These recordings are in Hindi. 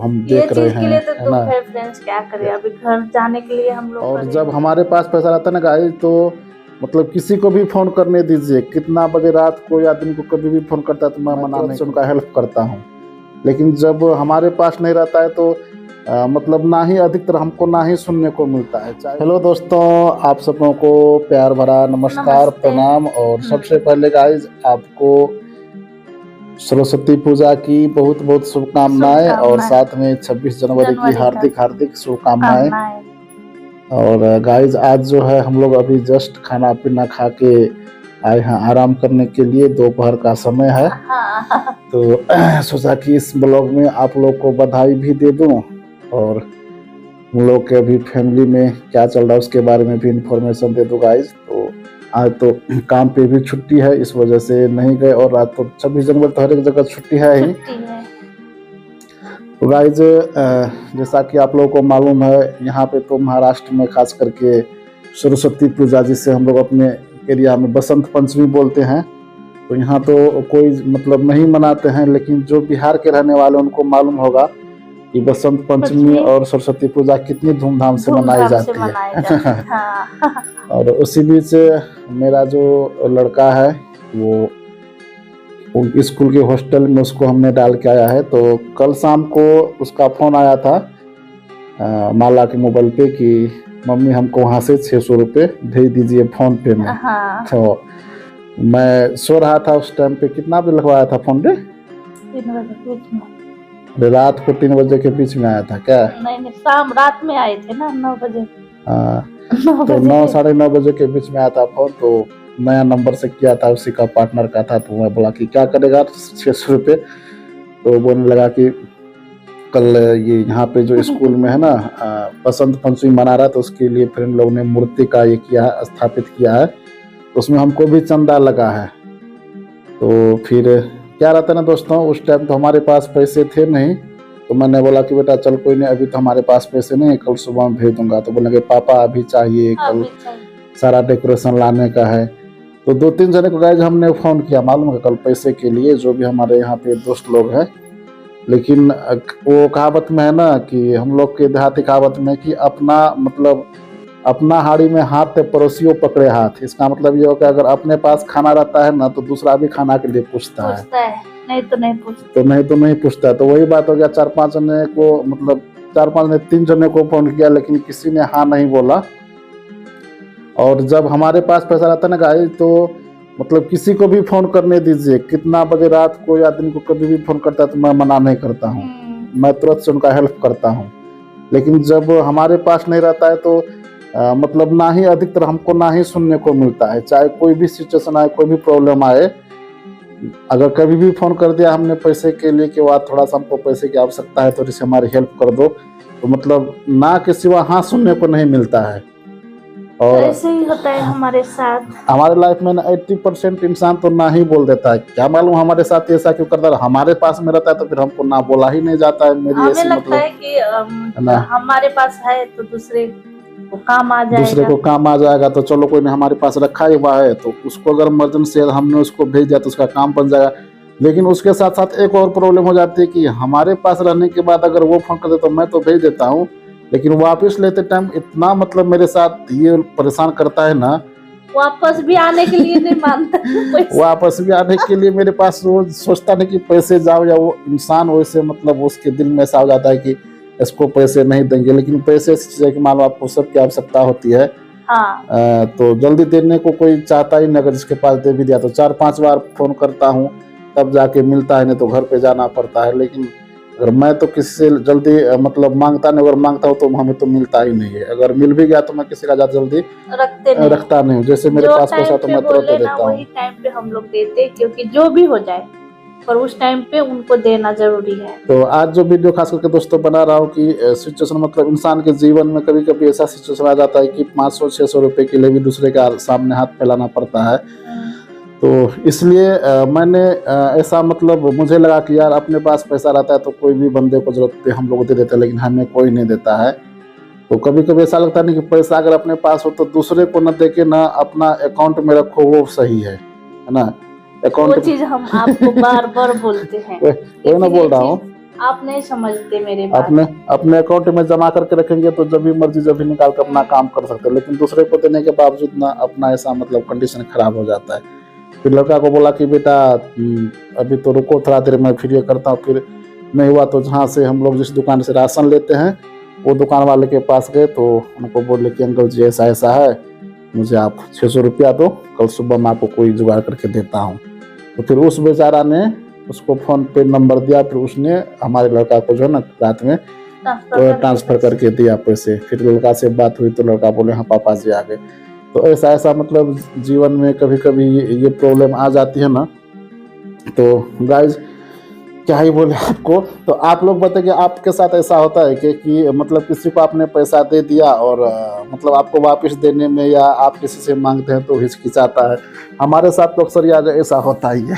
हम देख रहे हैं, लिए तो है ना। है फ्रेंड्स, क्या करें, अभी घर जाने के लिए हम लोग और जब हमारे पास पैसा रहता है ना गाइस, तो मतलब किसी को भी फ़ोन करने दीजिए, कितना बजे रात को या दिन को कभी भी फ़ोन करता है तो मैं मना नहीं, उनका हेल्प करता हूँ। लेकिन जब हमारे पास नहीं रहता है तो मतलब ना ही अधिकतर हमको ना ही सुनने को मिलता है। हेलो दोस्तों, आप सबों को प्यार भरा नमस्कार, प्रणाम। और सबसे पहले गाइस आपको सरस्वती पूजा की बहुत बहुत शुभकामनाएं और साथ में 26 जनवरी की हार्दिक हार्दिक शुभकामनाएं। और गाइस आज जो है हम लोग अभी जस्ट खाना पीना खा के आए हैं आराम करने के लिए, दोपहर का समय है। तो सोचा कि इस ब्लॉग में आप लोग को बधाई भी दे दूं और हम लोग के अभी फैमिली में क्या चल रहा है उसके बारे में भी इंफॉर्मेशन दे दूं गाइस। तो आज तो काम पे भी छुट्टी है, इस वजह से नहीं गए। और रात तो 26 जनवरी तो हर एक जगह छुट्टी है ही। तो गाइस जैसा कि आप लोगों को मालूम है, यहाँ पे तो महाराष्ट्र में खास करके सरस्वती पूजा, जिसे हम लोग अपने एरिया में बसंत पंचमी बोलते हैं, तो यहाँ तो कोई मतलब नहीं मनाते हैं। लेकिन जो बिहार के रहने वाले उनको मालूम होगा कि बसंत पंचमी और सरस्वती पूजा कितनी धूमधाम से मनाई जाती है। और उसी बीच मेरा जो लड़का है वो स्कूल के हॉस्टल में उसको हमने डाल के आया है। तो कल शाम को उसका फ़ोन आया था माला के मोबाइल पे कि मम्मी हमको वहाँ से 600 रुपये भेज दीजिए फ़ोन पे में। तो मैं सो रहा था उस टाइम पे। कितना बजे लगवाया था फ़ोन पे? 3 बजे के बीच में। रात को 3 बजे के बीच में आया था क्या? नहीं, शाम रात में आए थे ना, 9 बजे। तो 9 साढ़े 9 बजे के बीच में आया था फ़ोन। तो नया नंबर से किया था, उसी का पार्टनर का था। तो मैं बोला कि क्या करेगा 600 रुपये। तो बोलने लगा कि कल ये यहाँ पे जो स्कूल में है ना बसंत पंचमी मना रहा है, तो उसके लिए फिर इन लोगों ने मूर्ति का ये किया है, स्थापित किया है। तो उसमें हमको भी चंदा लगा है। तो फिर क्या रहता है ना दोस्तों, उस टाइम तो हमारे पास पैसे थे नहीं। तो मैंने बोला कि बेटा चल कोई नहीं, अभी तो हमारे पास पैसे नहीं है, कल सुबह में भेज दूंगा। तो बोले कि पापा अभी चाहिए, कल सारा डेकोरेशन लाने का है। तो 2-3 जने को गाइस हमने फ़ोन किया मालूम है, कल पैसे के लिए, जो भी हमारे यहाँ पे दोस्त लोग हैं। लेकिन वो कहावत में है ना कि हम लोग के देहाती कहावत में कि अपना मतलब अपना हाड़ी में हाथ है, पड़ोसियों पकड़े हाथ। इसका मतलब ये हो कि अगर अपने पास खाना रहता है ना तो दूसरा भी खाना के लिए पूछता है, नहीं तो नहीं पूछता है। तो वही बात हो गया, 4-5 जने को मतलब 4-5 ने 3 जने को फ़ोन किया, लेकिन किसी ने हाँ नहीं बोला। और जब हमारे पास पैसा रहता है ना गाइस, तो मतलब किसी को भी फ़ोन करने दीजिए, कितना बजे रात को या दिन को कभी भी फ़ोन करता है तो मैं मना नहीं करता हूँ, मैं तुरंत से उनका हेल्प करता हूँ। लेकिन जब हमारे पास नहीं रहता है तो मतलब ना ही अधिकतर हमको ना ही सुनने को मिलता है। चाहे कोई भी सिचुएशन आए, कोई भी प्रॉब्लम आए, अगर कभी भी फ़ोन कर दिया हमने पैसे के लिए कि वह थोड़ा सा हमको पैसे की आवश्यकता है, थोड़ी सी हमारी हेल्प कर दो, तो मतलब ना के सिवा हाँ सुनने को नहीं मिलता है। और ऐसे ही होता है हमारे साथ। हमारे लाइफ में 80% इंसान तो ना ही बोल देता है। क्या मालूम हमारे साथ ऐसा क्यों करता है। हमारे पास में रहता है तो फिर हमको ना बोला ही नहीं जाता है। मेरी ऐसी लगता है कि हमारे पास है तो दूसरे को काम आ जाएगा, तो चलो कोई नहीं, हमारे पास रखा ही हुआ है तो उसको अगर इमरजेंसी है हमने उसको भेज दिया तो उसका काम बन जाएगा। लेकिन उसके साथ साथ एक और प्रॉब्लम हो जाती है कि हमारे पास रहने के बाद अगर वो फ़ोन कर दे तो मैं तो भेज देता हूँ, लेकिन वापस लेते टाइम इतना मतलब मेरे साथ ये परेशान करता है ना, वापस भी आने के लिए नहीं मानता। वापस भी आने के लिए मेरे पास वो सोचता नहीं कि पैसे जाओ, या वो इंसान वैसे मतलब उसके दिल में ऐसा हो जाता है कि इसको पैसे नहीं देंगे। लेकिन पैसे से कि मानो आपको सबकी आवश्यकता होती है। तो जल्दी देने को कोई चाहता ही नहीं। अगर जिसके पास दे भी दिया तो 4-5 बार फ़ोन करता हूँ तब जाके मिलता है, नहीं तो घर पे जाना पड़ता है। लेकिन अगर मैं तो किसी से जल्दी मतलब मांगता नहीं, अगर मांगता हूँ तो हमें तो मिलता ही नहीं है। अगर मिल भी गया तो मैं किसी का ज़्यादा जल्दी रखता नहीं हूँ। जैसे मेरे पास पैसा तो मैं तुरंत दे देता हूँ। वही टाइम पे हम लोग देते हैं, क्योंकि जो भी हो जाए पर उस टाइम पे उनको देना जरूरी है। तो आज जो वीडियो खास करके दोस्तों बना रहा हूँ कि सिचुएशन मतलब इंसान के जीवन में कभी कभी ऐसा सिचुएशन आ जाता है कि 500-600 रुपये के लिए भी दूसरे के सामने हाथ फैलाना पड़ता है। तो इसलिए मैंने ऐसा मतलब मुझे लगा कि यार अपने पास पैसा रहता है तो कोई भी बंदे को जरूरत पे हम लोग दे देते हैं, लेकिन हमें कोई नहीं देता है। तो कभी कभी ऐसा लगता नहीं कि पैसा अगर अपने पास हो तो दूसरे को न दे के ना अपना अकाउंट में रखो, वो सही है ना। अकाउंट वो चीज हम आपको बार बार बोलते हैं। वही ना बोल रहा हूँ आप नहीं समझते मेरे बात। अपने अकाउंट में जमा करके रखेंगे तो जब भी मर्जी जब भी निकाल कर अपना काम कर सकते हैं, लेकिन दूसरे को देने के बावजूद ना अपना ऐसा मतलब कंडीशन खराब हो जाता है। फिर लड़का को बोला कि बेटा अभी तो रुको थोड़ा देर मैं फिर ये करता हूँ, फिर नहीं हुआ तो जहाँ से हम लोग जिस दुकान से राशन लेते हैं वो दुकान वाले के पास गए तो उनको बोले कि अंकल जी ऐसा ऐसा है, मुझे आप 600 रुपया दो, कल सुबह मैं आपको कोई जुगाड़ करके देता हूँ। तो फिर उस बेचारा ने उसको फोन पे नंबर दिया, फिर उसने हमारे लड़का को जो है ना रात में ट्रांसफर करके दिया पैसे। फिर लड़का से बात हुई तो लड़का बोले हाँ पापा जी आ गए। तो ऐसा ऐसा मतलब जीवन में कभी कभी ये प्रॉब्लम आ जाती है ना। तो गाइज क्या ही बोले आपको, तो आप लोग बताइए आपके साथ ऐसा होता है कि मतलब किसी को आपने पैसा दे दिया और मतलब आपको वापस देने में या आप किसी से मांगते हैं तो हिचकिचाता है। हमारे साथ तो अक्सर यार ऐसा होता ही है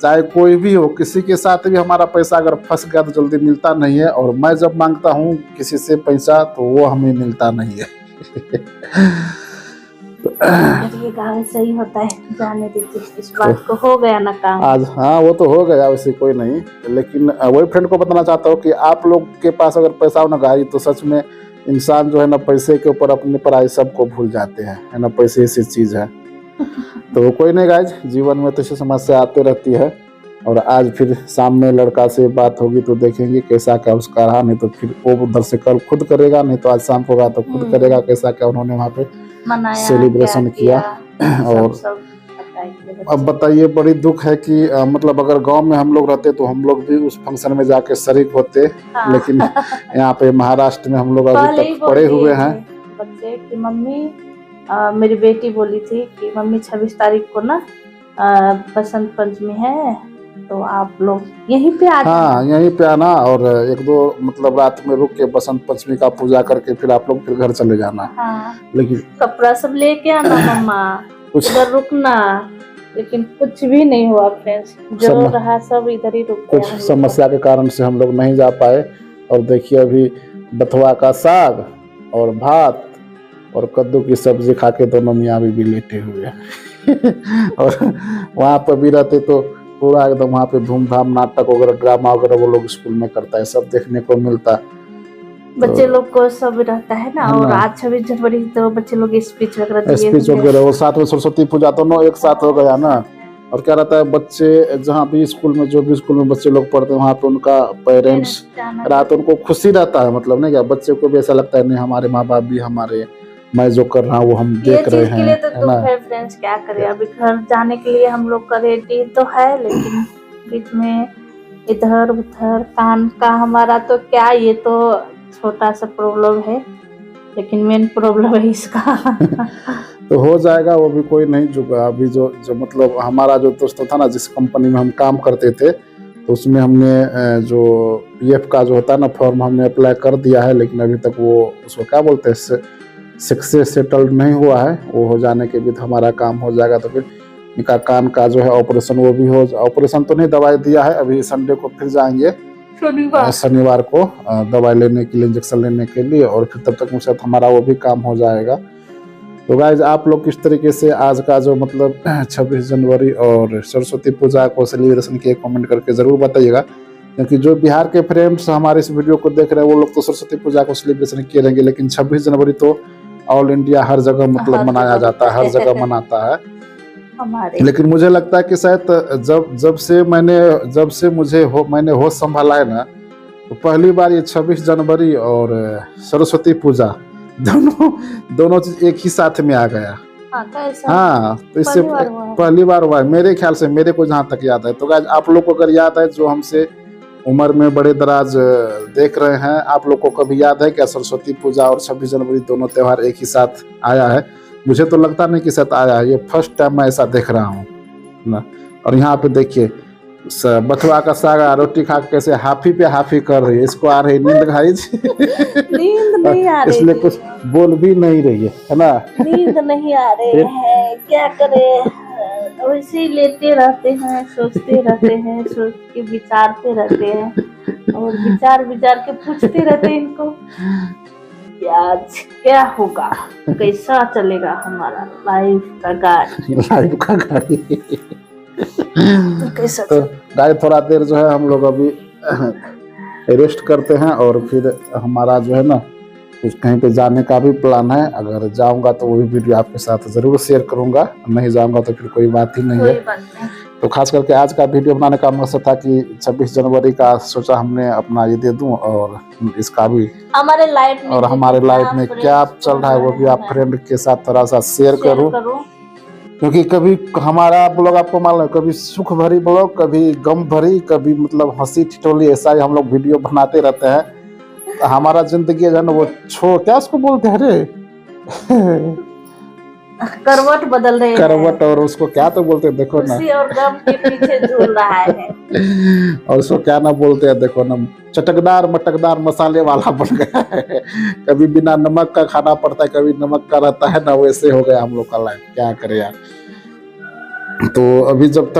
चाहे कोई भी हो, किसी के साथ भी हमारा पैसा अगर फंस गया तो जल्दी मिलता नहीं है, और मैं जब मांगता हूँ किसी से पैसा तो वो हमें मिलता नहीं है। सही होता है, जाने दीजिए इस बात को, हो गया ना काम आज। हाँ वो तो हो गया, वैसे कोई नहीं, लेकिन वही फ्रेंड को बताना चाहता हूँ कि आप लोग के पास अगर पैसा हो ना गाड़ी, तो सच में इंसान जो है ना पैसे के ऊपर अपने पढ़ाई सबको भूल जाते हैं, है ना, पैसे ऐसी चीज है। तो कोई नहीं गाइज, जीवन में तो ऐसी समस्या आती रहती है। और आज फिर सामने लड़का से बात होगी तो देखेंगे कैसा क्या उसका रहा, नहीं तो फिर वो उधर से कल खुद करेगा, नहीं तो आज शाम को होगा तो खुद करेगा कैसा क्या उन्होंने वहाँ पे सेलिब्रेशन किया। और अब बताइए बड़ी दुख है कि मतलब अगर गांव में हम लोग रहते तो हम लोग भी उस फंक्शन में जाके शरीक होते। हाँ। लेकिन यहाँ पे महाराष्ट्र में हम लोग अभी तक पड़े हुए हैं। बच्चे की मम्मी मेरी बेटी बोली थी कि मम्मी 26 तारीख को ना बसंत पंचमी है तो आप लोग यहीं पे आ जाना। हाँ यहीं पे आना और एक दो मतलब रात में रुक के बसंत पंचमी का पूजा करके फिर आप लोग फिर घर चले जाना। हाँ। लेकिन कपड़ा सब लेके आना मम्मा, उधर रुकना, लेकिन कुछ भी नहीं हुआ फ्रेंड्स, जो रहा सब इधर ही रुक गया। कुछ समस्या के कारण से हम लोग नहीं जा पाए। और देखिए अभी बथुआ का साग और भात और कद्दू की सब्जी खा के दोनों मियाँ भी लेटे हुए हैं। और वहाँ पर भी रहते तो पूरा एकदम वहाँ पे धूमधाम नाटक वगैरह ड्रामा वगैरह वो लोग स्कूल में करता है, सब देखने को मिलता। बच्चे लोग को सब रहता है ना। और आज 26 जनवरी तो बच्चे लोग स्पीच वगैरह और साथ में सरस्वती पूजा दोनों एक साथ हो गया ना। और क्या रहता है बच्चे जहाँ भी स्कूल में जो भी स्कूल में बच्चे लोग पढ़ते हैं वहाँ पे उनका पेरेंट्स रात उनको खुशी रहता है, मतलब नहीं क्या, बच्चे को भी ऐसा लगता है नहीं हमारे माँ बाप भी हमारे, मैं जो कर रहा हूँ वो हम देख रहे हैं। ये तो दुख है फ्रेंड्स, क्या करें। अभी घर जाने के लिए हम लोग का रेडी तो है, लेकिन बीच में इधर उधर कान का हमारा तो क्या, ये तो छोटा सा प्रॉब्लम है, लेकिन मेन प्रॉब्लम है इसका। तो हो जाएगा वो भी, कोई नहीं जुगा। अभी जो मतलब हमारा जो दोस्त था ना जिस कंपनी में हम काम करते थे तो उसमें हमने जो पीएफ का जो होता है ना फॉर्म हमने अप्लाई कर दिया है, लेकिन अभी तक वो उसको क्या बोलते हैं सक्सेस सेटल्ड नहीं हुआ है। वो हो जाने के बाद हमारा काम हो जाएगा तो फिर इनका कान का जो है ऑपरेशन वो भी हो, ऑपरेशन तो नहीं, दवाई दिया है, अभी संडे को फिर जाएंगे शनिवार को दवाई लेने के लिए, इंजेक्शन लेने के लिए, और फिर तब तक मुझे हमारा वो भी काम हो जाएगा। तो गाइज आप लोग किस तरीके से आज का जो मतलब 26 जनवरी और सरस्वती पूजा को सेलिब्रेशन किए कमेंट करके ज़रूर बताइएगा, क्योंकि जो बिहार के फ्रेंड्स हमारे इस वीडियो को देख रहे हैं वो लोग तो सरस्वती पूजा को सेलिब्रेशन किए रहेंगे, लेकिन 26 जनवरी तो ऑल इंडिया हर जगह मतलब मनाया जाता है, हर जगह मनाता है। लेकिन मुझे लगता है कि शायद जब से मैंने होश संभाला है ना, तो पहली बार ये 26 जनवरी और सरस्वती पूजा दोनों चीज एक ही साथ में आ गया। हाँ तो इससे पहली बार हुआ है मेरे ख्याल से, मेरे को जहाँ तक याद है। तो गाइस आप लोग को अगर याद है जो हमसे उम्र में बड़े दराज देख रहे हैं, आप लोग को कभी याद है क्या सरस्वती पूजा और 26 जनवरी दोनों त्यौहार एक ही साथ आया है? मुझे तो लगता नहीं कि साथ आया है, ये फर्स्ट टाइम मैं ऐसा देख रहा हूँ ना। और यहाँ पे देखिए बथुआ का साग रोटी खा कैसे हाफी पे हाफी कर रही है, इसको आ रही नींद गाइस। नींद नहीं आ रही, इसलिए कुछ बोल भी नहीं रही है ना, नींद नहीं आ रही है, क्या करे, वैसे ही लेते रहते हैं, सोचते रहते हैं, सोच के विचारते रहते हैं और विचार के पूछते रहते हैं इनको क्या होगा, कैसा चलेगा हमारा लाइफ का गाड़ी कैसा गाइस थोड़ा देर जो है हम लोग अभी रेस्ट करते हैं और फिर हमारा जो है ना कुछ कहीं पे जाने का भी प्लान है। अगर जाऊंगा तो वो भी वीडियो आपके साथ जरूर शेयर करूंगा, नहीं जाऊंगा तो फिर कोई बात ही नहीं है। कोई बात नहीं। तो खास करके आज का वीडियो बनाने का मकसद था कि 26 जनवरी का सोचा हमने अपना ये दे दूं और इसका भी हमारे लाइफ में और हमारे लाइफ में क्या चल रहा है वो भी आप फ्रेंड के साथ थोड़ा सा शेयर करूं, क्योंकि कभी हमारा ब्लॉग आपको मालूम है कभी सुख भरी ब्लॉग, कभी गम भरी, कभी मतलब हंसी ठिठोली, ऐसा ही हम लोग वीडियो बनाते रहते हैं। तो हमारा जिंदगी जो है ना वो क्या उसको बोलते हैं रे करवट बदल रहे हैं। करवट, और उसको क्या तो बोलते हैं देखो ना, खुशी और गम के पीछे झूल रहा है। और उसको क्या ना बोलते हैं देखो ना, चटकदार मटकदार मसाले वाला बन गया है। कभी बिना नमक का खाना पड़ता है, कभी नमक का रहता है ना, वैसे हो गया हम लोग का लाइफ। क्या करे यार। तो अभी जब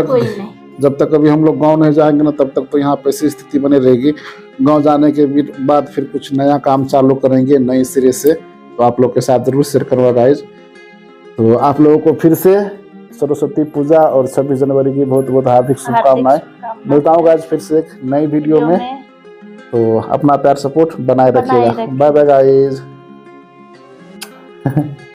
तक अभी हम लोग गांव नहीं जाएंगे ना तब तक तो यहाँ पे ऐसी स्थिति बनी रहेगी। गांव जाने के बाद फिर कुछ नया काम चालू करेंगे नए सिरे से, तो आप लोग के साथ जरूर शेयर करूँगा गाइज। तो आप लोगों को फिर से सरस्वती पूजा और 26 जनवरी की बहुत बहुत हार्दिक शुभकामनाएं। मिलता हूँ गाइज फिर से एक नई वीडियो में। तो अपना प्यार सपोर्ट बनाए रखिएगा। Bye bye guys.